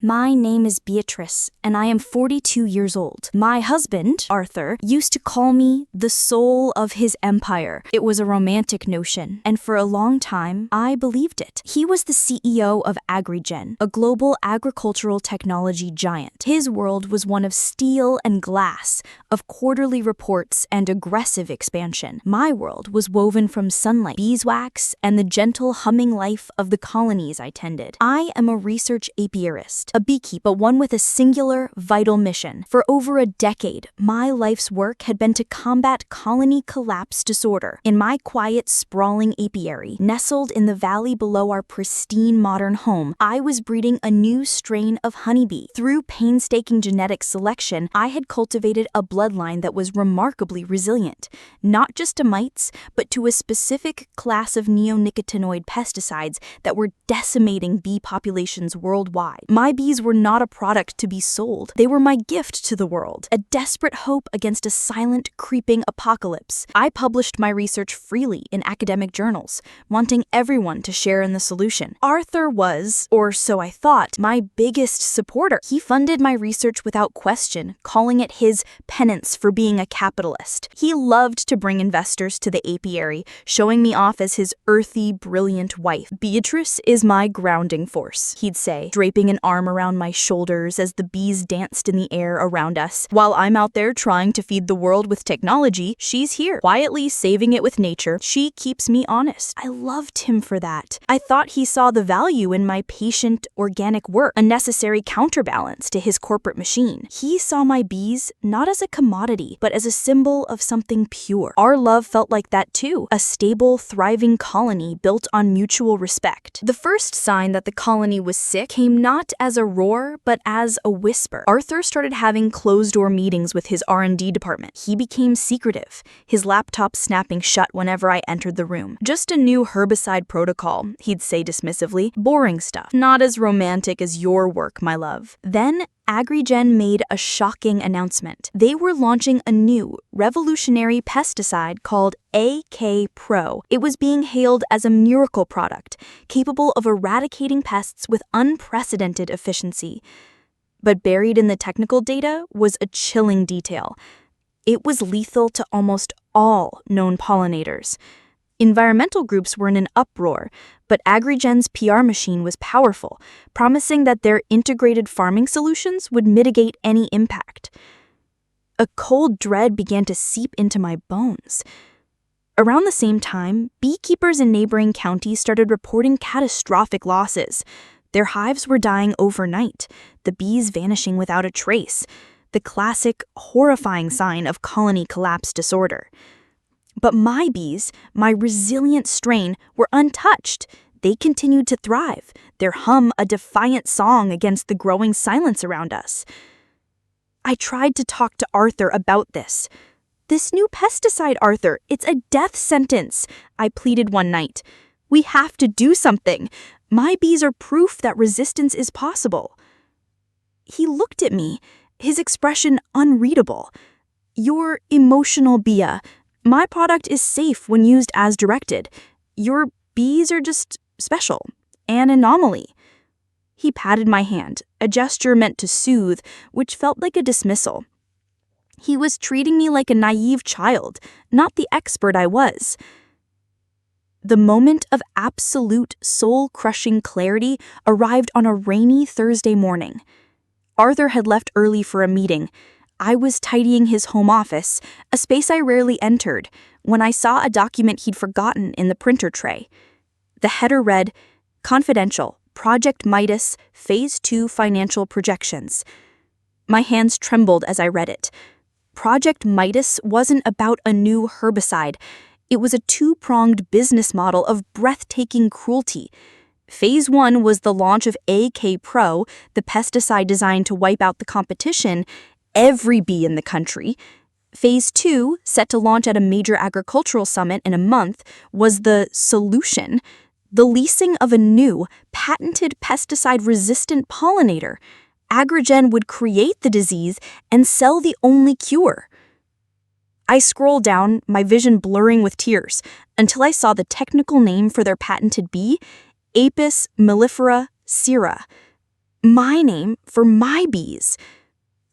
My name is Beatrice, and I am 42 years old. My husband, Arthur, used to call me the soul of his empire. It was a romantic notion, and for a long time, I believed it. He was the CEO of AgriGen, a global agricultural technology giant. His world was one of steel and glass, of quarterly reports and aggressive expansion. My world was woven from sunlight, beeswax, and the gentle humming life of the colonies I tended. I am a research apiarist, a beekeeper, one with a singular, vital mission. For over a decade, my life's work had been to combat colony collapse disorder. In my quiet, sprawling apiary, nestled in the valley below our pristine modern home, I was breeding a new strain of honeybee. Through painstaking genetic selection, I had cultivated a bloodline that was remarkably resilient, not just to mites, but to a specific class of neonicotinoid pesticides that were decimating bee populations worldwide. My bees were not a product to be sold. They were my gift to the world, a desperate hope against a silent, creeping apocalypse. I published my research freely in academic journals, wanting everyone to share in the solution. Arthur was, or so I thought, my biggest supporter. He funded my research without question, calling it his penance for being a capitalist. He loved to bring investors to the apiary, showing me off as his earthy, brilliant wife. Beatrice is my grounding force, he'd say, draping an arm around my shoulders as the bees danced in the air around us. While I'm out there trying to feed the world with technology, she's here, quietly saving it with nature. She keeps me honest. I loved him for that. I thought he saw the value in my patient, organic work, a necessary counterbalance to his corporate machine. He saw my bees not as a commodity, but as a symbol of something pure. Our love felt like that too, a stable, thriving colony built on mutual respect. The first sign that the colony was sick came not as a roar, but as a whisper. Arthur started having closed-door meetings with his R&D department. He became secretive, his laptop snapping shut whenever I entered the room. Just a new herbicide protocol, he'd say dismissively. Boring stuff. Not as romantic as your work, my love. Then, AgriGen made a shocking announcement. They were launching a new, revolutionary pesticide called AK Pro. It was being hailed as a miracle product, capable of eradicating pests with unprecedented efficiency. But buried in the technical data was a chilling detail. It was lethal to almost all known pollinators. Environmental groups were in an uproar, but AgriGen's PR machine was powerful, promising that their integrated farming solutions would mitigate any impact. A cold dread began to seep into my bones. Around the same time, beekeepers in neighboring counties started reporting catastrophic losses. Their hives were dying overnight, the bees vanishing without a trace, the classic, horrifying sign of colony collapse disorder. But my bees, my resilient strain, were untouched. They continued to thrive, their hum a defiant song against the growing silence around us. I tried to talk to Arthur about this. "This new pesticide, Arthur, it's a death sentence," I pleaded one night. "We have to do something. My bees are proof that resistance is possible." He looked at me, his expression unreadable. "You're emotional, Bia. My product is safe when used as directed. Your bees are just special, an anomaly." He patted my hand, a gesture meant to soothe, which felt like a dismissal. He was treating me like a naive child, not the expert I was. The moment of absolute, soul-crushing clarity arrived on a rainy Thursday morning. Arthur had left early for a meeting. I was tidying his home office, a space I rarely entered, when I saw a document he'd forgotten in the printer tray. The header read, "Confidential, Project Midas, Phase 2 Financial Projections." My hands trembled as I read it. Project Midas wasn't about a new herbicide. It was a two-pronged business model of breathtaking cruelty. Phase 1 was the launch of AK Pro, the pesticide designed to wipe out the competition, every bee in the country. Phase 2, set to launch at a major agricultural summit in a month, was the solution, the leasing of a new, patented pesticide-resistant pollinator. AgriGen would create the disease and sell the only cure. I scrolled down, my vision blurring with tears, until I saw the technical name for their patented bee, Apis mellifera cera. My name for my bees.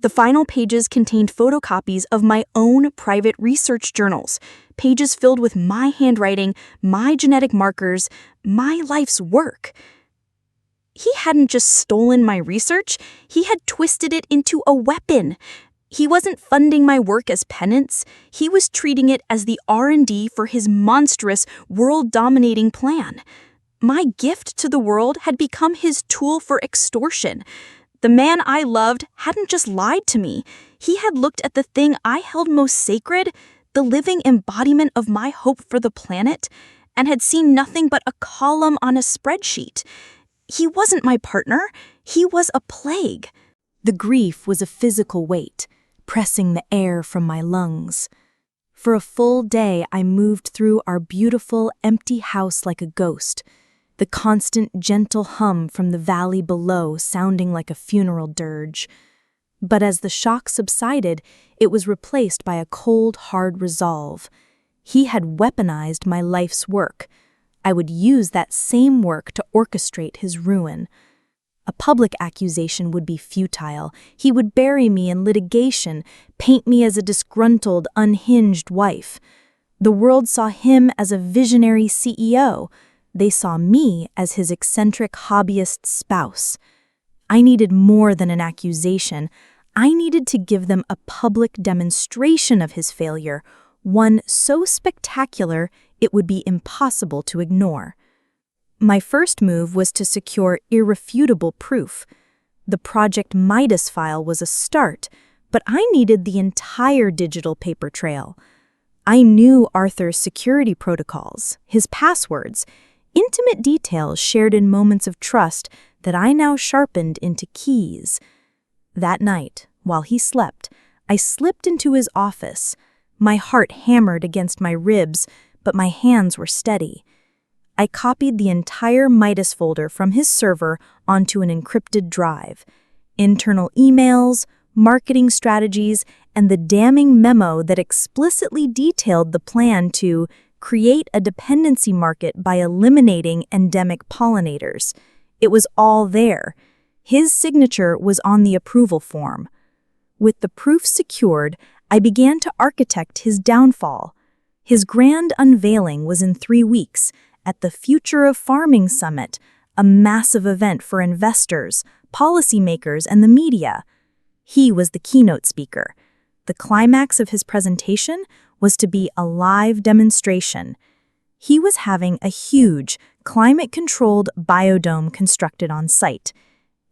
The final pages contained photocopies of my own private research journals, pages filled with my handwriting, my genetic markers, my life's work. He hadn't just stolen my research, he had twisted it into a weapon. He wasn't funding my work as penance, he was treating it as the R&D for his monstrous, world-dominating plan. My gift to the world had become his tool for extortion. The man I loved hadn't just lied to me. He had looked at the thing I held most sacred, the living embodiment of my hope for the planet, and had seen nothing but a column on a spreadsheet. He wasn't my partner. He was a plague. The grief was a physical weight, pressing the air from my lungs. For a full day, I moved through our beautiful, empty house like a ghost, the constant, gentle hum from the valley below sounding like a funeral dirge. But as the shock subsided, it was replaced by a cold, hard resolve. He had weaponized my life's work. I would use that same work to orchestrate his ruin. A public accusation would be futile. He would bury me in litigation, paint me as a disgruntled, unhinged wife. The world saw him as a visionary CEO. They saw me as his eccentric hobbyist spouse. I needed more than an accusation. I needed to give them a public demonstration of his failure, one so spectacular it would be impossible to ignore. My first move was to secure irrefutable proof. The Project Midas file was a start, but I needed the entire digital paper trail. I knew Arthur's security protocols, his passwords, intimate details shared in moments of trust that I now sharpened into keys. That night, while he slept, I slipped into his office. My heart hammered against my ribs, but my hands were steady. I copied the entire Midas folder from his server onto an encrypted drive. Internal emails, marketing strategies, and the damning memo that explicitly detailed the plan to create a dependency market by eliminating endemic pollinators. It was all there. His signature was on the approval form. With the proof secured, I began to architect his downfall. His grand unveiling was in 3 weeks at the Future of Farming Summit, a massive event for investors, policymakers, and the media. He was the keynote speaker. The climax of his presentation was to be a live demonstration. He was having a huge, climate-controlled biodome constructed on site.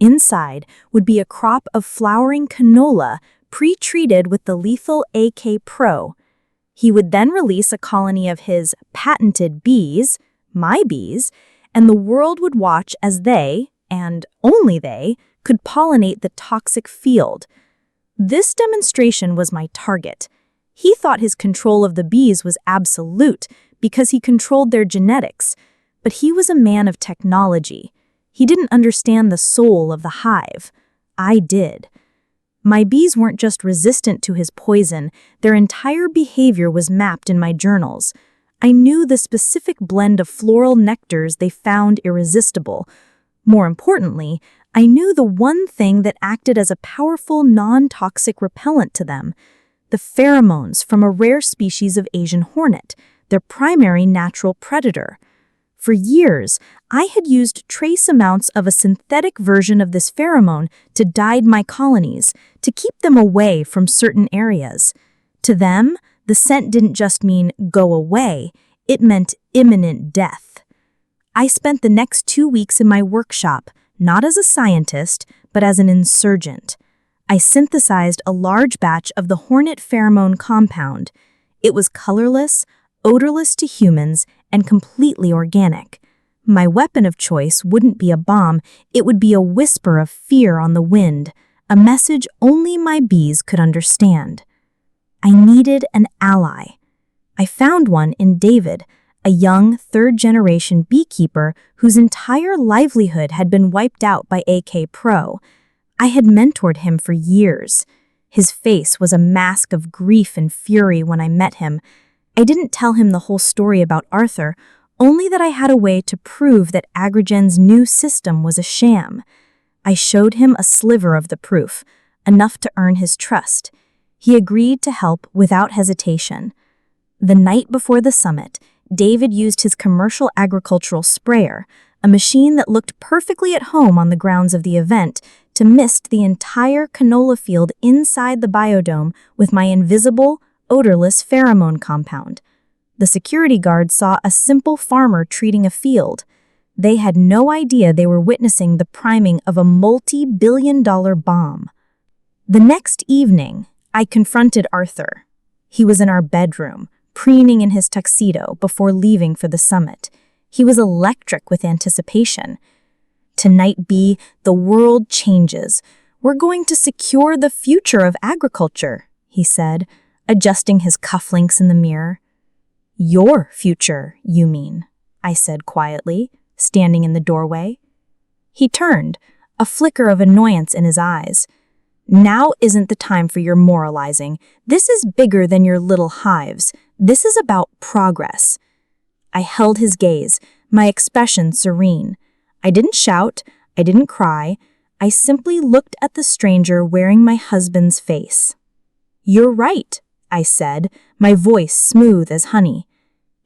Inside would be a crop of flowering canola pre-treated with the lethal AK Pro. He would then release a colony of his patented bees, my bees, and the world would watch as they, and only they, could pollinate the toxic field. This demonstration was my target. He thought his control of the bees was absolute because he controlled their genetics, but he was a man of technology. He didn't understand the soul of the hive. I did. My bees weren't just resistant to his poison, their entire behavior was mapped in my journals. I knew the specific blend of floral nectars they found irresistible. More importantly, I knew the one thing that acted as a powerful non-toxic repellent to them: the pheromones from a rare species of Asian hornet, their primary natural predator. For years, I had used trace amounts of a synthetic version of this pheromone to guide my colonies, to keep them away from certain areas. To them, the scent didn't just mean go away, it meant imminent death. I spent the next 2 weeks in my workshop, not as a scientist, but as an insurgent. I synthesized a large batch of the hornet pheromone compound. It was colorless, odorless to humans, and completely organic. My weapon of choice wouldn't be a bomb, it would be a whisper of fear on the wind, a message only my bees could understand. I needed an ally. I found one in David, a young third-generation beekeeper whose entire livelihood had been wiped out by AK Pro. I had mentored him for years. His face was a mask of grief and fury when I met him. I didn't tell him the whole story about Arthur, only that I had a way to prove that Agrogen's new system was a sham. I showed him a sliver of the proof, enough to earn his trust. He agreed to help without hesitation. The night before the summit, David used his commercial agricultural sprayer, a machine that looked perfectly at home on the grounds of the event, to mist the entire canola field inside the biodome with my invisible, odorless pheromone compound. The security guard saw a simple farmer treating a field. They had no idea they were witnessing the priming of a multi-billion-dollar bomb. The next evening, I confronted Arthur. He was in our bedroom, preening in his tuxedo before leaving for the summit. He was electric with anticipation. "Tonight, B, the world changes. We're going to secure the future of agriculture," he said, adjusting his cufflinks in the mirror. "Your future, you mean," I said quietly, standing in the doorway. He turned, a flicker of annoyance in his eyes. "Now isn't the time for your moralizing. This is bigger than your little hives. This is about progress." I held his gaze, my expression serene. I didn't shout, I didn't cry. I simply looked at the stranger wearing my husband's face. "You're right," I said, my voice smooth as honey.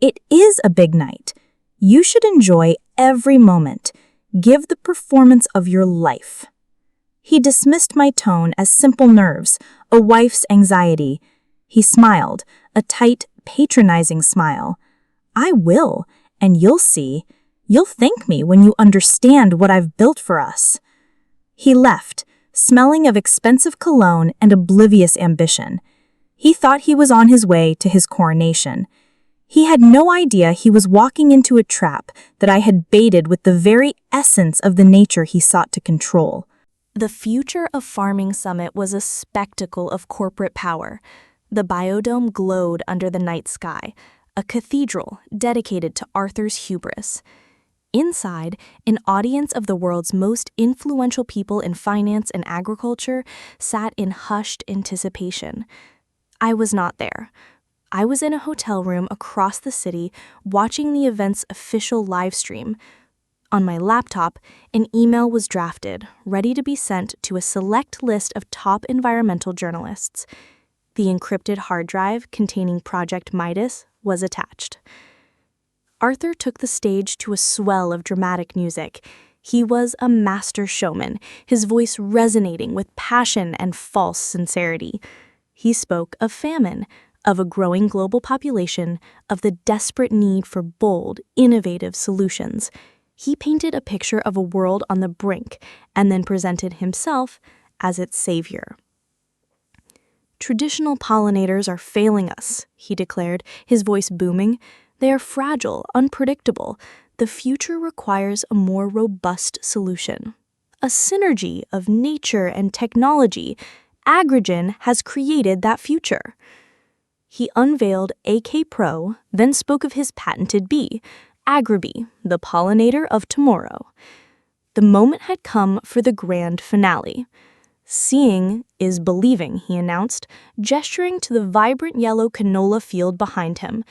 "It is a big night. You should enjoy every moment. Give the performance of your life." He dismissed my tone as simple nerves, a wife's anxiety. He smiled, a tight, patronizing smile. "I will, and you'll see. You'll thank me when you understand what I've built for us." He left, smelling of expensive cologne and oblivious ambition. He thought he was on his way to his coronation. He had no idea he was walking into a trap that I had baited with the very essence of the nature he sought to control. The future of Farming Summit was a spectacle of corporate power. The biodome glowed under the night sky, a cathedral dedicated to Arthur's hubris. Inside, an audience of the world's most influential people in finance and agriculture sat in hushed anticipation. I was not there. I was in a hotel room across the city watching the event's official live stream. On my laptop, an email was drafted, ready to be sent to a select list of top environmental journalists. The encrypted hard drive containing Project Midas was attached. Arthur took the stage to a swell of dramatic music. He was a master showman, his voice resonating with passion and false sincerity. He spoke of famine, of a growing global population, of the desperate need for bold, innovative solutions. He painted a picture of a world on the brink and then presented himself as its savior. "Traditional pollinators are failing us," he declared, his voice booming. "They are fragile, unpredictable. The future requires a more robust solution. A synergy of nature and technology. Agrigen has created that future." He unveiled AK Pro, then spoke of his patented bee, Agribee, the pollinator of tomorrow. The moment had come for the grand finale. "Seeing is believing," he announced, gesturing to the vibrant yellow canola field behind him.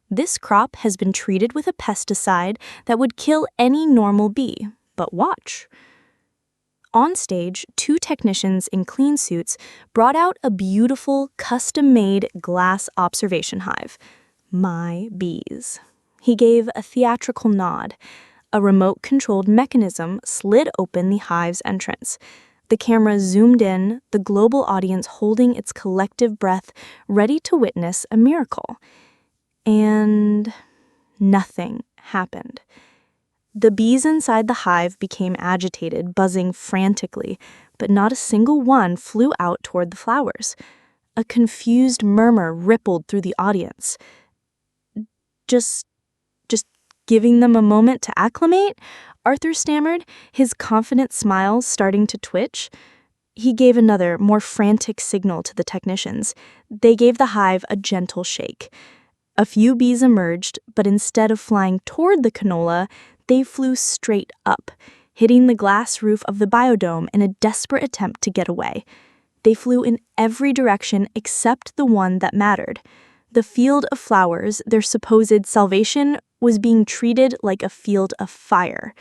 "This crop has been treated with a pesticide that would kill any normal bee, but watch." On stage, two technicians in clean suits brought out a beautiful, custom-made glass observation hive. "My bees." He gave a theatrical nod. A remote-controlled mechanism slid open the hive's entrance. The camera zoomed in, the global audience holding its collective breath, ready to witness a miracle. And nothing happened. The bees inside the hive became agitated, buzzing frantically, but not a single one flew out toward the flowers. A confused murmur rippled through the audience. Just giving them a moment to acclimate?" Arthur stammered, his confident smile starting to twitch. He gave another, more frantic signal to the technicians. They gave the hive a gentle shake. A few bees emerged, but instead of flying toward the canola, they flew straight up, hitting the glass roof of the biodome in a desperate attempt to get away. They flew in every direction except the one that mattered. The field of flowers, their supposed salvation, was being treated like a field of fire.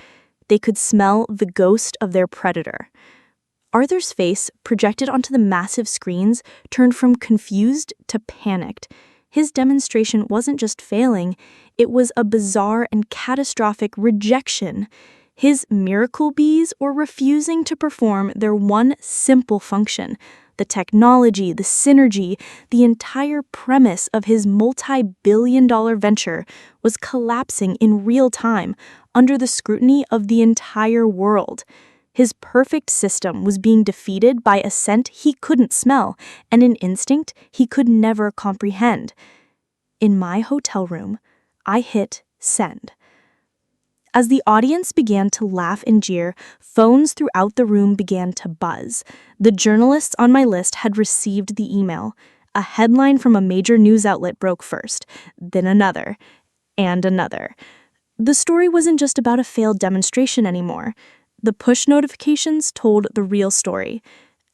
They could smell the ghost of their predator. Arthur's face, projected onto the massive screens, turned from confused to panicked. His demonstration wasn't just failing, it was a bizarre and catastrophic rejection. His miracle bees were refusing to perform their one simple function. The technology, the synergy, the entire premise of his multi-billion-dollar venture was collapsing in real time under the scrutiny of the entire world. His perfect system was being defeated by a scent he couldn't smell and an instinct he could never comprehend. In my hotel room, I hit send. As the audience began to laugh and jeer, phones throughout the room began to buzz. The journalists on my list had received the email. A headline from a major news outlet broke first, then another, and another. The story wasn't just about a failed demonstration anymore. The push notifications told the real story.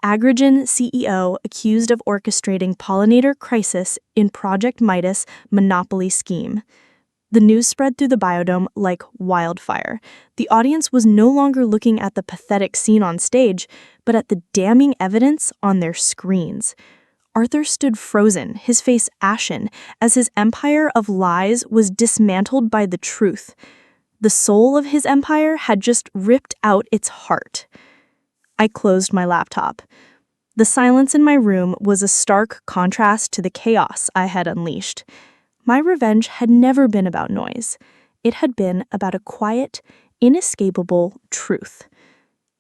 Agrogen CEO accused of orchestrating pollinator crisis in Project Midas monopoly scheme. The news spread through the biodome like wildfire. The audience was no longer looking at the pathetic scene on stage, but at the damning evidence on their screens. Arthur stood frozen, his face ashen, as his empire of lies was dismantled by the truth. The soul of his empire had just ripped out its heart. I closed my laptop. The silence in my room was a stark contrast to the chaos I had unleashed. My revenge had never been about noise. It had been about a quiet, inescapable truth.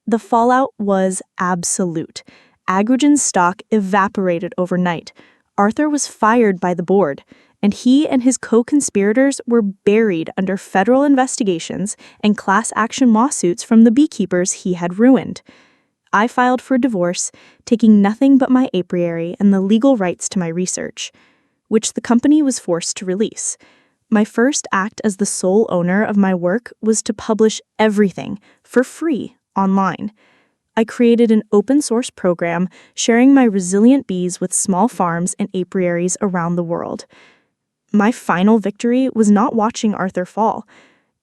The fallout was absolute. Agrogen's stock evaporated overnight. Arthur was fired by the board, and he and his co-conspirators were buried under federal investigations and class action lawsuits from the beekeepers he had ruined. I filed for divorce, taking nothing but my apiary and the legal rights to my research, which the company was forced to release. My first act as the sole owner of my work was to publish everything for free online. I created an open-source program sharing my resilient bees with small farms and apiaries around the world. My final victory was not watching Arthur fall.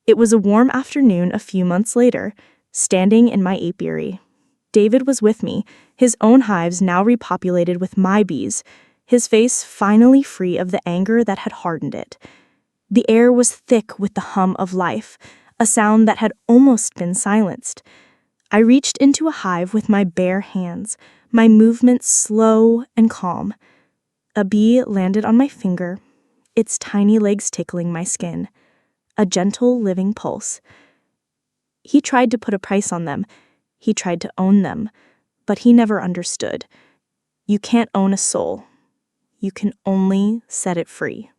It was a warm afternoon a few months later, standing in my apiary. David was with me, his own hives now repopulated with my bees, his face finally free of the anger that had hardened it. The air was thick with the hum of life, a sound that had almost been silenced. I reached into a hive with my bare hands, my movements slow and calm. A bee landed on my finger, its tiny legs tickling my skin, a gentle living pulse. He tried to put a price on them. He tried to own them, but he never understood. You can't own a soul. You can only set it free.